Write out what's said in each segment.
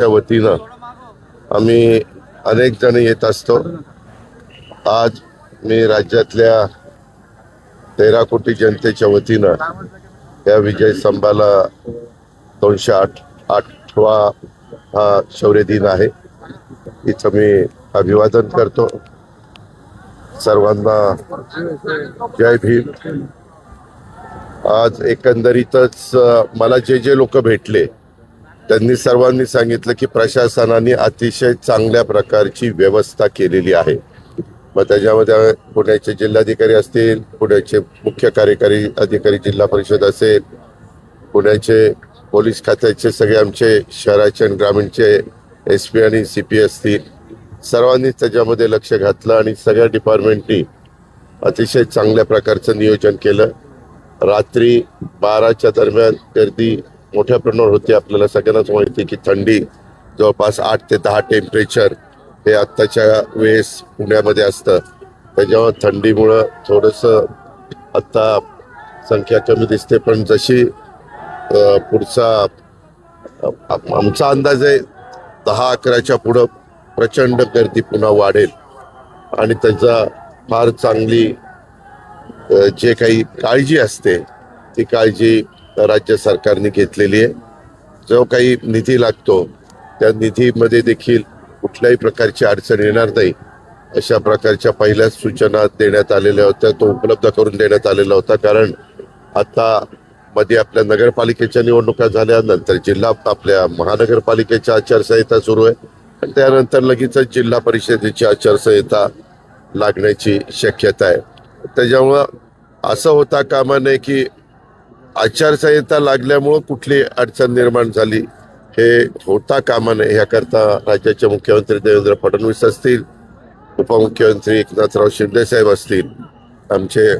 वतीनं आम्ही अनेक जण येत असतो. आज मी राज्यातल्या 13 कोटी जनतेच्या वतीनं या विजय स्तंभाला 208वा हा शौर्य दिन आहे. इथं मी अभिवादन करतो. सर्वांना जय भीम. आज एकंदरीतच मला जे लोक भेटले त्यांनी सर्वांनी सांगितलं की प्रशासनाने अतिशय चांगल्या प्रकारची व्यवस्था केलेली आहे. मग त्याच्यामध्ये पुण्याचे जिल्हाधिकारी असतील, पुण्याचे मुख्य कार्यकारी अधिकारी जिल्हा परिषद असेल, पुण्याचे पोलीस खात्याचे सगळे आमचे शहराचे आणि ग्रामीणचे SP आणि CP असतील, सर्वांनी त्याच्यामध्ये लक्ष घातलं आणि सगळ्या डिपार्टमेंटनी अतिशय चांगल्या प्रकारचं नियोजन केलं. रात्री 12च्या दरम्यान गर्दी मोठ्या प्रमाणावर होती. आपल्याला सगळ्यांनाच माहिती की थंडी जवळपास 8 ते 10 टेम्परेचर हे आत्ताच्या वेळेस पुण्यामध्ये असतं. त्याच्यामुळे थंडीमुळं थोडंसं आत्ता संख्या कमी दिसते, पण जशी पुढचा आमचा अंदाज आहे 10-11च्या पुढं प्रचंड गर्दी पुन्हा वाढेल आणि त्याचा फार चांगली जे काही काळजी असते ती काळजी राज्य सरकारने घेतलेली आहे. जो काही निधी लागतो त्या निधीमध्ये देखील कुठल्याही प्रकारची अडचण येणार नाही अशा प्रकारच्या पहिल्याच सूचना देण्यात आलेल्या होत्या. तो उपलब्ध करून देण्यात आलेला होता. कारण आता मध्ये आपल्या नगरपालिकेच्या निवडणुका झाल्या, नंतर जिल्हा आपल्या महानगरपालिकेच्या आचारसंहिता सुरू आहे आणि त्यानंतर लगेचच जिल्हा परिषदेची आचारसंहिता लागण्याची शक्यता आहे. त्याच्यामुळं असं होता कामा नये की आचारसंहिता लागल्यामुळं कुठली अडचण निर्माण झाली, हे होता कामा नये. याकरता राज्याचे मुख्यमंत्री देवेंद्र फडणवीस असतील, उपमुख्यमंत्री एकनाथराव शिंदे साहेब असतील, आमचे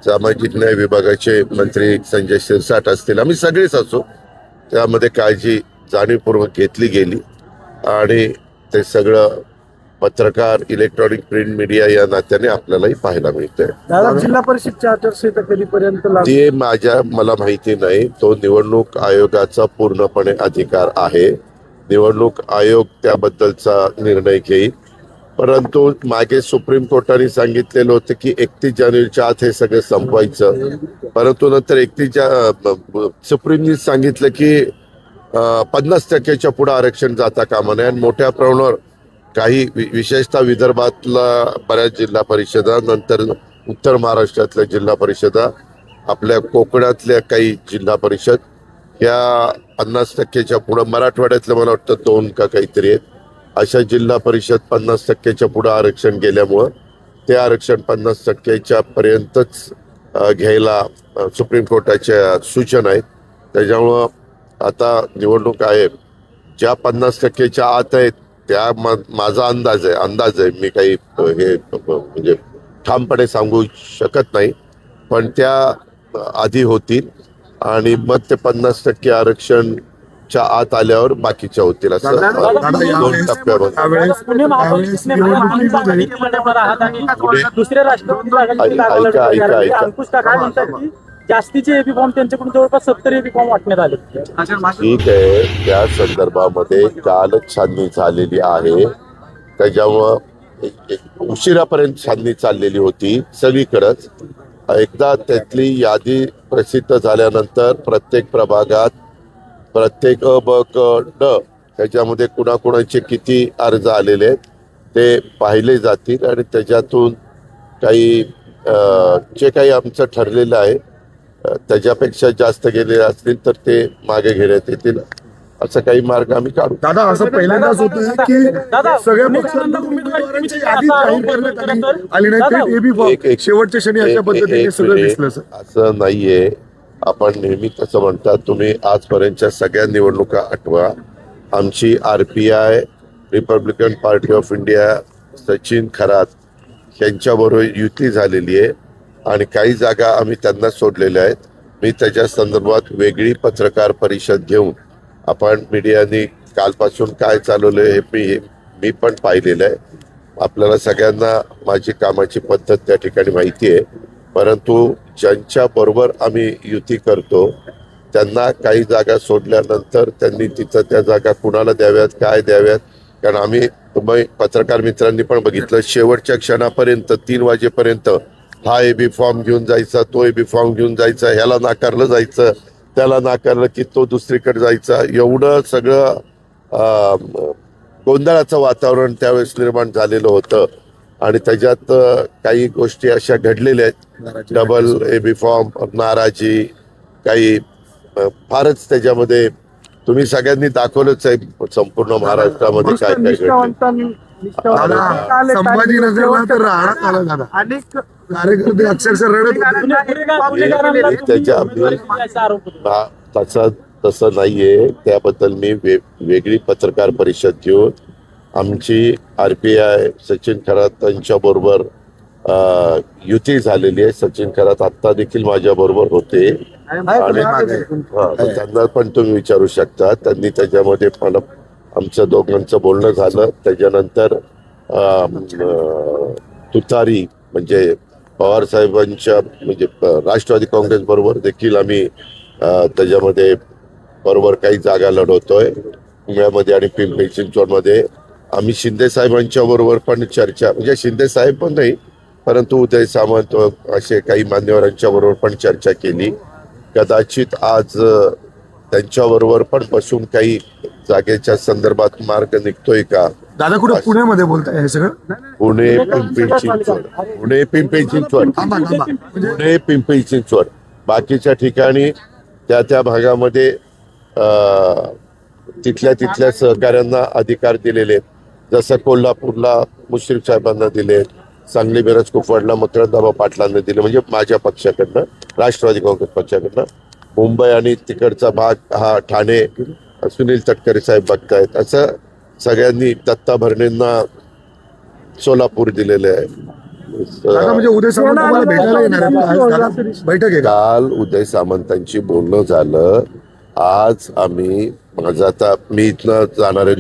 सामाजिक न्याय विभागाचे मंत्री संजय शिरसाट असतील, आम्ही सगळेच असो, त्यामध्ये काळजी जाणीवपूर्वक घेतली गेली आणि ते सगळं पत्रकार, इलेक्ट्रॉनिक प्रिंट मीडिया या नात्याने आपल्यालाही पाहायला मिळतंय. जिल्हा परिषदच्या आचारसंहिता कधीपर्यंत ते मला माहिती नाही. तो निवडणूक आयोगाचा पूर्णपणे अधिकार आहे. निवडणूक आयोग त्याबद्दलचा निर्णय घेईल. परंतु मागे सुप्रीम कोर्टाने सांगितलेलं होतं की 31 जानेवारीच्या आत हे सगळं संपवायचं. परंतु नंतर सुप्रीमने सांगितलं की 50% पुढे आरक्षण जाता कामा नये आणि मोठ्या प्रमाणावर काही विशेषतः विदर्भातला बऱ्याच जिल्हा परिषदा, नंतर उत्तर महाराष्ट्रातल्या जिल्हा परिषदा, आपल्या कोकणातल्या काही जिल्हा परिषद या 50%च्या पुढं, मराठवाड्यातल्या मला वाटतं 2 का काहीतरी आहेत, अशा जिल्हा परिषद 50%च्या पुढं आरक्षण गेल्यामुळं ते आरक्षण 50%च्या पर्यंतच घ्यायला सुप्रीम कोर्टाच्या सूचना आहेत. त्याच्यामुळं आता निवडणूक आयोग ज्या 50%च्या आत आहेत त्या माझा अंदाज आहे. मी काही हे म्हणजे ठामपणे सांगू शकत नाही, पण त्या आधी होतील आणि मग ते 50% आरक्षणच्या आत आल्यावर बाकीच्या होतील. असं 2 टप्प्यामध्ये. जास्तीचे एबी फॉर्म त्यांच्याकडून जवळपास 70 एबी फॉर्म वाटण्यात आले. ठीक आहे, त्या संदर्भामध्ये कालच छाननी झालेली आहे. त्याच्यामुळं उशिरापर्यंत छाननी चाललेली होती सगळीकडेच. एकदा त्यातली यादी प्रसिद्ध झाल्यानंतर प्रत्येक प्रभागात प्रत्येक अ, ब, क, ड त्याच्यामध्ये कुणाकुणाचे किती अर्ज आलेले आहेत ते पाहिले जातील आणि त्याच्यातून काही जे काही आमचं ठरलेलं आहे त्याच्यापेक्षा जास्त गेलेले असतील तर ते मागे घेण्यात येतील. असं काही मार्ग आम्ही काढू. दादा, असं पहिल्यांदाच होत आहे की सगळ्या पक्षांना उमेदवारांची यादी जाहीर करण्यात आली नाही. एबी फॉर्म शेवटच्या क्षणी अशा पद्धतीने सगळं दिसलं. असं नाहीये. आपण नेहमी कसं म्हणतात, तुम्ही आजपर्यंतच्या सगळ्या निवडणुका आठवा. आमची RPI, Republican party of India, Sachin Kharat यांच्याबरोबर युती झालेली आहे आणि काही जागा आम्ही त्यांना सोडलेल्या आहेत. मी त्याच्या संदर्भात वेगळी पत्रकार परिषद घेऊन आपण मीडियाने कालपासून काय चालवलंय हे मी पण पाहिलेलं आहे. आपल्याला सगळ्यांना माझी कामाची पद्धत त्या ठिकाणी माहिती आहे. परंतु ज्यांच्या बरोबर आम्ही युती करतो त्यांना काही जागा सोडल्यानंतर त्यांनी तिथं त्या जागा कुणाला द्याव्यात, काय द्याव्यात, कारण आम्ही तुम्ही पत्रकार मित्रांनी पण बघितलं शेवटच्या क्षणापर्यंत 3 वाजेपर्यंत हा एबी फॉर्म घेऊन जायचा, तो एबी फॉर्म घेऊन जायचा, ह्याला नाकारलं जायचं, त्याला नाकारलं की तो दुसरीकडे जायचा, एवढं सगळं गोंधळाचं वातावरण त्यावेळेस निर्माण झालेलं होतं. आणि त्याच्यात काही गोष्टी अशा घडलेल्या आहेत, डबल एबी फॉर्म, नाराजी, काही फारच त्याच्यामध्ये तुम्ही सगळ्यांनी दाखवलंच आहे संपूर्ण महाराष्ट्रामध्ये काय काय घडलं. संभाजीनगरला तर राहण्यात आला दादा, अनेक कार्यकर्ते अक्षरशः रडत होते. तसं नाहीये, त्याबद्दल मी वेगळी पत्रकार परिषद घेऊन आमची RPI सचिन खरात यांच्या बरोबर युती झालेली आहे. सचिन खरात आता देखील माझ्या बरोबर होते आणि त्यांना पण तुम्ही विचारू शकता. त्यांनी त्याच्यामध्ये पण आमचं दोघांचं बोलणं झालं. त्याच्यानंतर तुतारी म्हणजे पवार साहेबांच्या म्हणजे राष्ट्रवादी काँग्रेस बरोबर देखील आम्ही त्याच्यामध्ये बरोबर काही जागा लढवतोय. पुण्यामध्ये आणि पिंपरी चिंचवडमध्ये आम्ही शिंदे साहेबांच्या बरोबर पण चर्चा, म्हणजे शिंदे साहेब पण नाही परंतु उदय सामंत असे काही मान्यवरांच्या बरोबर पण चर्चा केली. कदाचित आज त्यांच्याबरोबर पण बसून काही जागेच्या संदर्भात मार्ग निघतोय का. दादा कुठे पुण्यामध्ये बोलताय हे सगळं? पुणे पिंपरी चिंचवड, पुणे पिंपरी चिंचवड, पुणे पिंपरी चिंचवड. बाकीच्या ठिकाणी त्या भागामध्ये तिथल्या सहकाऱ्यांना अधिकार दिलेले, जसं कोल्हापूरला मुश्रीफ साहेबांना दिले, सांगली मिरज कुपवाडला मकरंदाबा पाटलांना दिले म्हणजे माझ्या पक्षाकडनं, राष्ट्रवादी काँग्रेस पक्षाकडनं. मुंबई आणि तिकडचा भाग हा ठाणे सुनील तटकरे साहेब बघतायत. असं सगळ्यांनी दत्ता भरणेंना सोलापूर दिलेले आहे. म्हणजे उदय सामंत तुम्हाला भेटायला येणार आहे? बैठक आहे काल उदय सामंतांची बोलणं झालं. आज आम्ही माझा आता मी इथनं जाणार आहे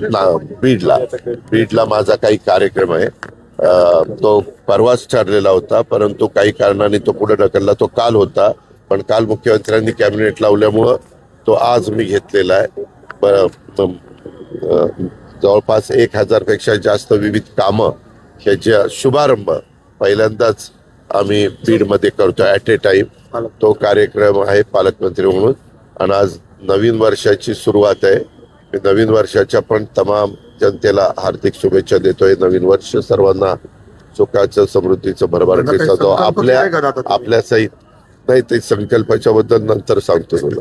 बीडला माझा काही कार्यक्रम आहे. तो परवाच ठरलेला होता परंतु काही कारणाने तो पुढे ढकलला. तो काल होता पण काल मुख्यमंत्र्यांनी कॅबिनेट लावल्यामुळं तो आज मी घेतलेला आहे. जवळपास 1000 पेक्षा जास्त विविध कामं ह्याचा शुभारंभ पहिल्यांदाच आम्ही बीडमध्ये करतो ॲट ए टाइम. तो कार्यक्रम आहे पालकमंत्री म्हणून. आणि आज नवीन वर्षाची सुरुवात आहे. मी नवीन वर्षाच्या पण तमाम जनतेला हार्दिक शुभेच्छा देतोय. नवीन वर्ष सर्वांना सुखाचं समृद्धीचं भरभराटीचा जो आपल्या सहित नाही ते संकल्पाच्या बद्दल नंतर सांगतो तुला.